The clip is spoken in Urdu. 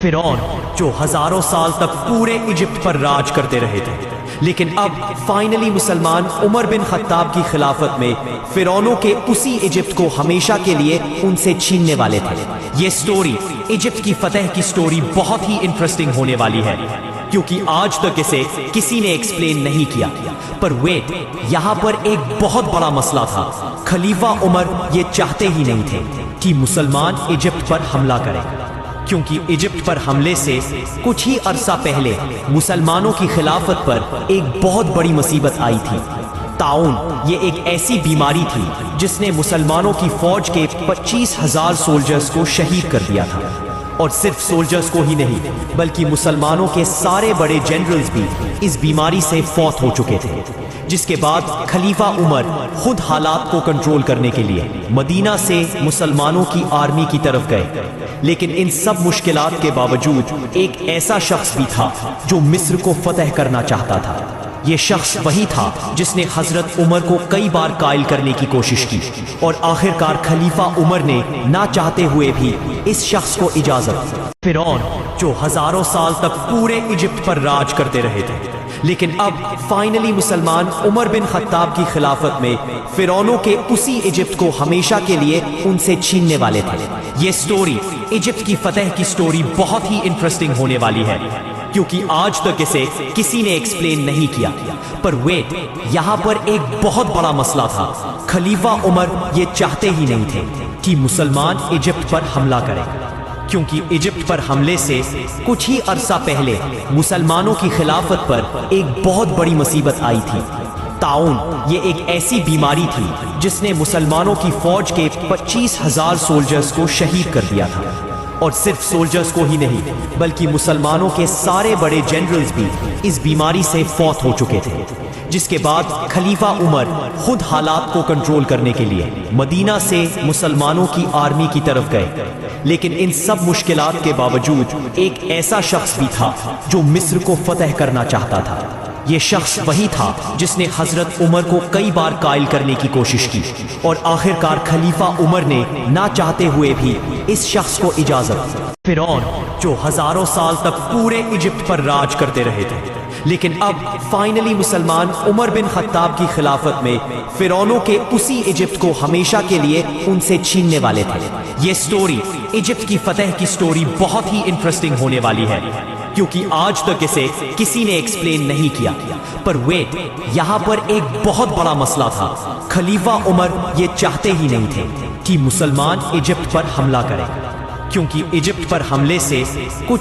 فرعون جو ہزاروں سال تک پورے ایجپٹ پر راج کرتے رہے تھے، لیکن اب فائنلی مسلمان عمر بن خطاب کی خلافت میں فرعونوں کے اسی ایجپٹ کو ہمیشہ کے لیے ان سے چھیننے والے تھے۔ یہ سٹوری ایجپٹ کی فتح کی سٹوری بہت ہی انٹرسٹنگ ہونے والی ہے، کیونکہ آج تک اسے کسی نے ایکسپلین نہیں کیا۔ پر ویٹ، یہاں پر ایک بہت بڑا مسئلہ تھا۔ خلیفہ عمر یہ چاہتے ہی نہیں تھے کہ مسلمان ایجپٹ پر حملہ کریں، کیونکہ ایجپٹ پر حملے سے کچھ ہی عرصہ پہلے مسلمانوں کی خلافت پر ایک بہت بڑی مصیبت آئی تھی۔ طاعون یہ ایک ایسی بیماری تھی جس نے مسلمانوں کی فوج کے 25,000 سولجرز کو شہید کر دیا تھا، اور صرف سولجرز کو ہی نہیں بلکہ مسلمانوں کے سارے بڑے جنرلز بھی اس بیماری سے فوت ہو چکے تھے، جس کے بعد خلیفہ عمر خود حالات کو کنٹرول کرنے کے لیے مدینہ سے مسلمانوں کی آرمی کی طرف گئے۔ لیکن ان سب مشکلات کے باوجود ایک ایسا شخص بھی تھا جو مصر کو فتح کرنا چاہتا تھا۔ یہ شخص وہی تھا جس نے حضرت عمر کو کئی بار قائل کرنے کی کوشش کی، اور آخرکار خلیفہ عمر نے نہ چاہتے ہوئے بھی اس شخص کو اجازت۔ فرعون جو ہزاروں سال تک پورے ایجپٹ پر راج کرتے رہے تھے، لیکن اب فائنلی مسلمان عمر بن خطاب کی خلافت میں فرعونوں کے اسی ایجپٹ کو ہمیشہ کے لیے ان سے چھیننے والے تھے۔ یہ سٹوری ایجپٹ کی فتح کی سٹوری بہت ہی انٹرسٹنگ ہونے والی ہے، کیونکہ آج تک اسے کسی نے ایکسپلین نہیں کیا۔ پر ویٹ، یہاں پر ایک بہت بڑا مسئلہ تھا۔ خلیفہ عمر یہ چاہتے ہی نہیں تھے کہ مسلمان ایجپٹ پر حملہ کریں، کیونکہ ایجپٹ پر حملے سے کچھ ہی عرصہ پہلے مسلمانوں کی خلافت پر ایک بہت بڑی مصیبت آئی تھی۔ طاعون یہ ایک ایسی بیماری تھی جس نے مسلمانوں کی فوج کے 25,000 سولجرز کو شہید کر دیا تھا، اور صرف سولجرز کو ہی نہیں بلکہ مسلمانوں کے سارے بڑے جنرلز بھی اس بیماری سے فوت ہو چکے تھے، جس کے بعد خلیفہ عمر خود حالات کو کنٹرول کرنے کے لیے مدینہ سے مسلمانوں کی آرمی کی طرف گئے۔ لیکن ان سب مشکلات کے باوجود ایک ایسا شخص بھی تھا جو مصر کو فتح کرنا چاہتا تھا۔ یہ شخص وہی تھا جس نے حضرت عمر کو کئی بار قائل کرنے کی کوشش کی، اور آخرکار خلیفہ عمر نے نہ چاہتے ہوئے بھی اس شخص کو اجازت۔ فرعون جو ہزاروں سال تک پورے ایجپٹ پر راج کرتے رہے تھے، لیکن اب فائنلی مسلمان عمر بن خطاب کی خلافت میں فرعونوں کے اسی ایجپٹ کو ہمیشہ کے لیے ان سے چھیننے والے تھے۔ یہ سٹوری ایجپٹ کی فتح کی سٹوری بہت ہی انٹرسٹنگ ہونے والی ہے، کیونکہ آج تک اسے کسی نے ایکسپلین نہیں کیا۔ پر ویٹ، یہاں پر ایک بہت بڑا مسئلہ تھا۔ خلیفہ عمر یہ چاہتے ہی نہیں تھے کہ مسلمان ایجپٹ پر حملہ کریں، کیونکہ ایجپٹ پر حملے سے کچھ